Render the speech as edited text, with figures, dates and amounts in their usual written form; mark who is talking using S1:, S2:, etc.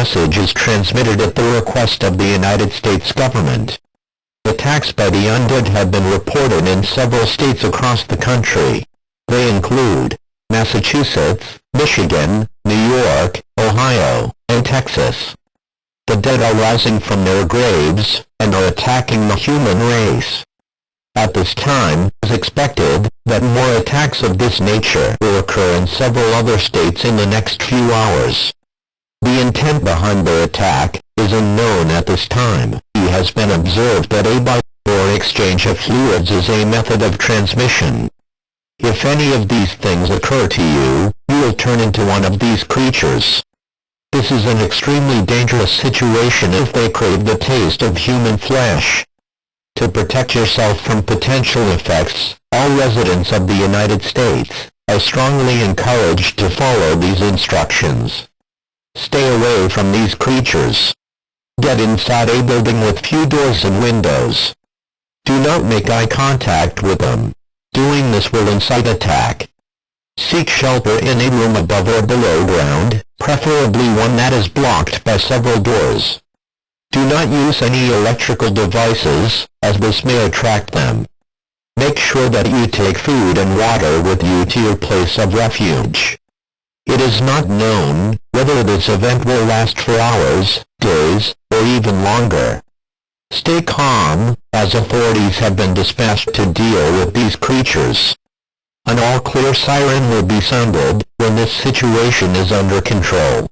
S1: message is transmitted at the request of the United States government. Attacks by the undead have been reported in several states across the country. They include Massachusetts, Michigan, New York, Ohio, and Texas. The dead are rising from their graves, and are attacking the human race. At this time, it is expected that more attacks of this nature will occur in several other states in the next few hours. The intent behind the attack is unknown at this time. It has been observed that a bite or exchange of fluids is a method of transmission. If any of these things occur to you, you will turn into one of these creatures. This is an extremely dangerous situation if they crave the taste of human flesh. To protect yourself from potential effects, all residents of the United States are strongly encouraged to follow these instructions. Stay away from these creatures. Get inside a building with few doors and windows. Do not make eye contact with them. Doing this will incite attack. Seek shelter in a room above or below ground, preferably one that is blocked by several doors. Do not use any electrical devices, as this may attract them. Make sure that you take food and water with you to your place of refuge. It is not known whether this event will last for hours, days, or even longer. Stay calm, as authorities have been dispatched to deal with these creatures. An all-clear siren will be sounded when this situation is under control.